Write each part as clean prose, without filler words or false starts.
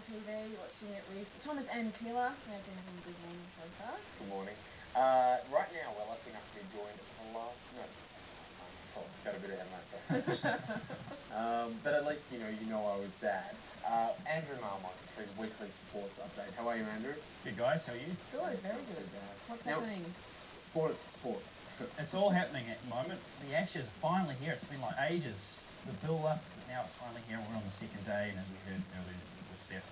TV, watching it with Thomas and Camilla. They've been having a good morning so far. Good morning. Right now we're lucky enough to be joined for the last, got a bit ahead of myself. But at least you know I was sad. Andrew Marmont for his weekly sports update. How are you, Andrew? Good guys, how are you? Good, very good. What's happening? Sports. It's all happening at the moment. The Ashes are finally here. It's been like ages. The build-up, now it's finally here. We're on the second day, and as we heard earlier with Steph,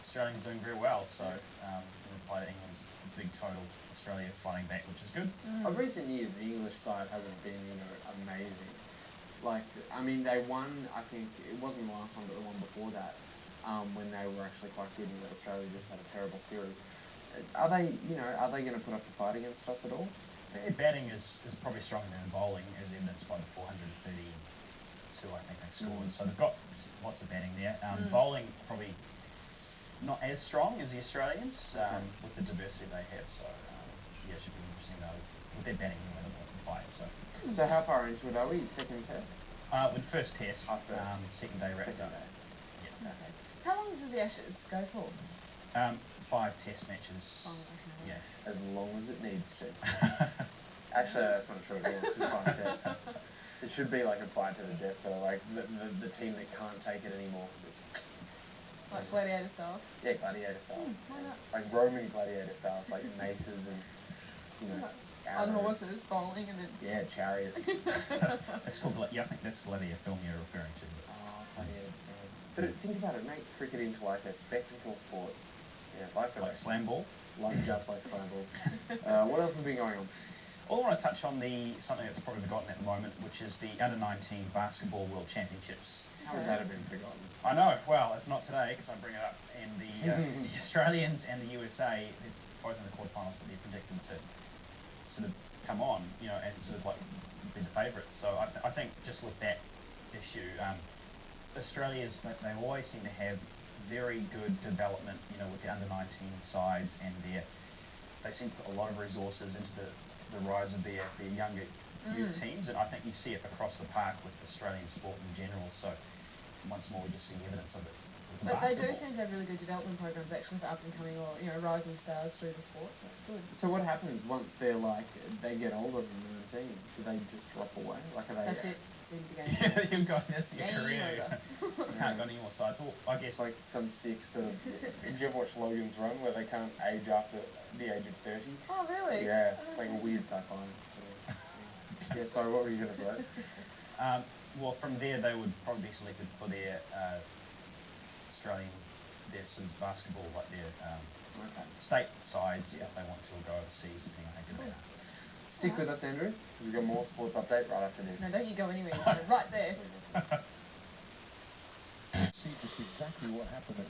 Australians doing very well. So in reply to England's big total, Australia fighting back, which is good. Of recent years, the English side hasn't been, amazing. Like, I mean, they won. I think it wasn't the last one, but the one before that, when they were actually quite good, and Australia just had a terrible series. Are they going to put up a fight against us at all? Their batting is probably stronger than bowling, as evidenced by the 432 I think they scored. So they've got lots of batting there. Bowling probably not as strong as the Australians with the diversity they have. So it should be interesting though with their batting and whether they can fight. So how far into it are we? Second test? With first test, second day wrapped up. Yeah. Okay. How long does the Ashes go for? 5 test matches. Yeah. As long as it needs to. Actually, that's not true at all. It's just 5 tests. It should be like a fight to the death, though. Like the team that can't take it anymore. Like gladiator style? Yeah, gladiator style. Why not? Like Roman gladiator style. It's like maces and, on horses, bowling, and then... Yeah, chariots. That's called, I think that's the film you're referring to. Oh, yeah. But think about it, make cricket into like a spectacle sport. Yeah, like Slamball. Just like Slamball. What else has been going on? Well, I want to touch on something that's probably forgotten at the moment, which is the Under-19 Basketball World Championships. How would that have been forgotten? I know. Well, it's not today because I bring it up. And the Australians and the USA, they're both in the quarterfinals, but they're predicted to sort of come on, and sort of like be the favourites. So I think just with that issue, Australia's, they always seem to have very good development, with the under-19 sides, and they seem to put a lot of resources into the rise of their younger youth teams, and I think you see it across the park with Australian sport in general. So once more, we just see evidence of it. But they do seem to have really good development programs actually for up and coming or rising stars through the sport, so that's good. So what happens once they get older than 19? Do they just drop away? Like, are they? That's it. That's your career. You can't go any more sides. Well, I guess like some sick sort of. Did you ever watch Logan's Run where they can't age after the age of 30? Oh really? Yeah, like a weird sci-fi. Yeah. Sorry, what were you going to say? Well, from there they would probably be selected for their Australian, their sort of basketball, like their state sides if they want to go overseas, depending on how good they are. Stick with us, Andrew. We've got more sports update right after this. No, don't you go anywhere. So right there. See just exactly what happened. It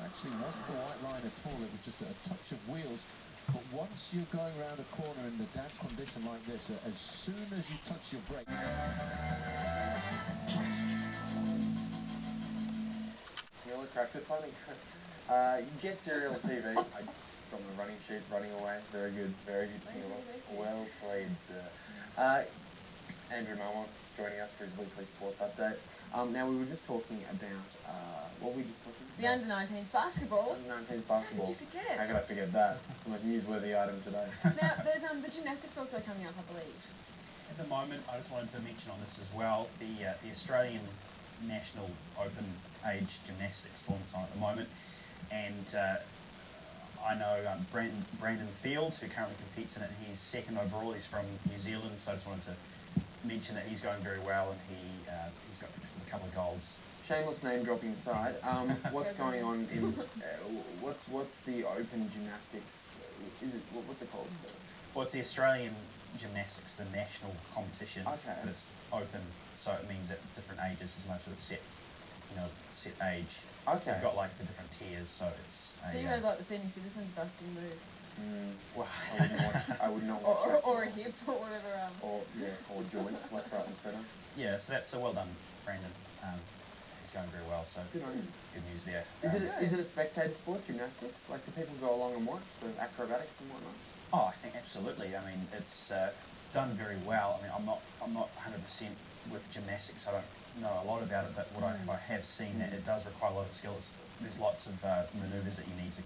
actually wasn't the white line at all. It was just a touch of wheels. But once you're going around a corner in a damp condition like this, as soon as you touch your brake... Miller cracked it funny. Jet Serial TV. From the running sheet, running away. Very good, Miller. Well played, sir. Andrew Marmont is joining us for his weekly sports update. Now, we were just talking about, what were we just talking about? The Under-19s basketball. Under-19s basketball. How could you forget? How could I forget that? It's the most newsworthy item today. Now, there's the gymnastics also coming up, I believe. At the moment, I just wanted to mention on this as well, the Australian National Open-Age Gymnastics tournament's on at the moment, and I know Brandon Field, who currently competes in it. He's second overall. He's from New Zealand, so I just wanted to mention that he's going very well, and he's got a couple of golds. Shameless name dropping aside, what's going on in what's the Open Gymnastics? What's it called? Well, it's the Australian Gymnastics, the national competition, but it's open, so it means at different ages there's no sort of set age. Okay. You've got like the different tiers, so it's. So you know, like the senior citizens busting move. Well, I would not watch. Or a hip, or whatever. Or joints, left, right, and centre. Yeah, so that's well done, Brandon. He's going very well, so good on him. Good news there. Is it a spectator sport, gymnastics? Like, do people go along and watch the acrobatics and whatnot? Oh, I think absolutely. I mean, it's done very well. I mean, I'm not 100% with gymnastics. I don't know a lot about it, but what I have seen, that it does require a lot of skills. there's lots of manoeuvres that you need to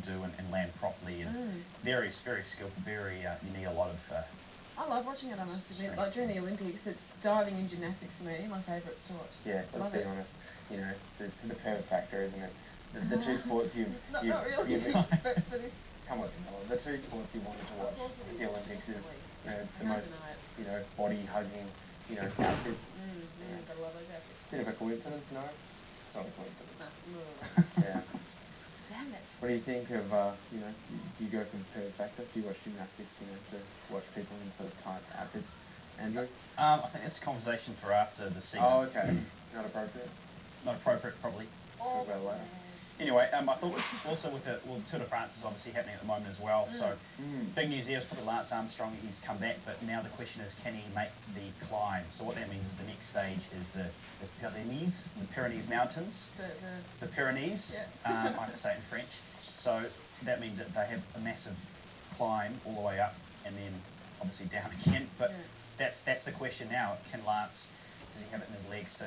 do and land properly, and very skillful. You need a lot of. I love watching it, I must admit. Like during the Olympics, it's diving and gymnastics for me, my favourites to watch. Yeah, let's be honest. You know, it's the parent factor, isn't it? The two sports not really, but for this. Come on, the two sports you wanted to watch at the Olympics is the most, body hugging, outfits. Gotta love those outfits. Bit of a coincidence, no? It's not a coincidence. No. Yeah. Damn it. What do you think of, do you go for the parent factor? Do you watch gymnastics, to watch people in sort of tight outfits? Andrew? I think that's a conversation for after the season. Oh, okay. Not appropriate? Not appropriate, probably. Talk about it later. Anyway, I thought also with the Tour de France is obviously happening at the moment as well. So big news there is probably Lance Armstrong. He's come back, but now the question is, can he make the climb? So what that means is the next stage is the Pyrenees Mountains. The Pyrenees. I have to say it in French. So that means that they have a massive climb all the way up and then obviously down again. But that's the question now. Can Lance? Does he have it in his legs to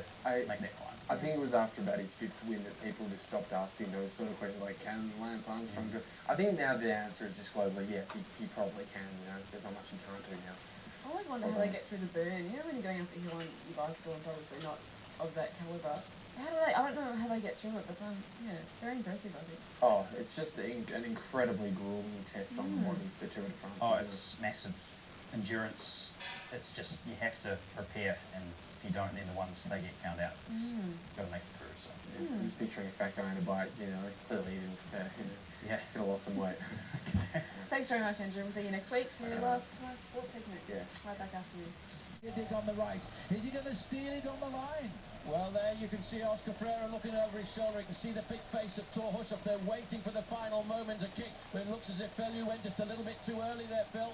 make that climb? I think it was after about his 5th win that people just stopped asking those sort of questions like, can Lance Armstrong do it? I think now the answer is just globally, yes, he probably can, there's not much he can't do now. I always wonder how they get through the burn. You know when you're going up a hill on your bicycle and it's obviously not of that calibre. I don't know how they get through it, but very impressive, I think. Oh, it's just an incredibly grueling test on the Tour de France. Oh, it's massive endurance. It's just, you have to prepare, and if you don't, then the ones they get found out, it's got to make it through. So I'm just picturing a fat guy on a bike, clearly he didn't prepare, could have lost some weight. Thanks very much, Andrew. We'll see you next week for your last sports segment. Yeah. Right back after this. Dig on the right. Is he going to steal it on the line? Well, there you can see Oscar Freire looking over his shoulder. You can see the big face of Thor Hushovd. They're waiting for the final moment to kick, but it looks as if Phil, you went just a little bit too early there, Phil.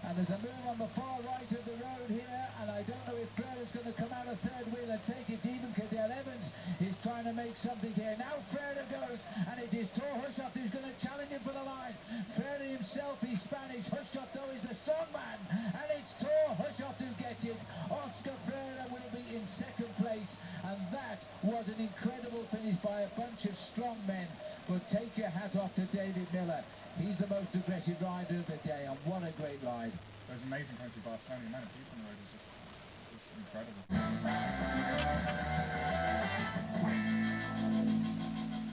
And there's a move on the far right of the road here, and I don't know if Freire is going to come out a third wheel and take it. Even Cadel Evans is trying to make something here. Now Freire goes, and it is Thor Hushovd who's going to challenge him for the line. Freire himself, he's Spanish. Hushovd, though, is the strong man, and it's Thor Hushovd who gets it. Oscar Freire will be in second place, and that was an incredible finish by a bunch of strong men. But take your hat off to David Miller. He's the most aggressive rider of the day, and what a great ride. It was amazing going through Barcelona. The amount of people on the road was just incredible.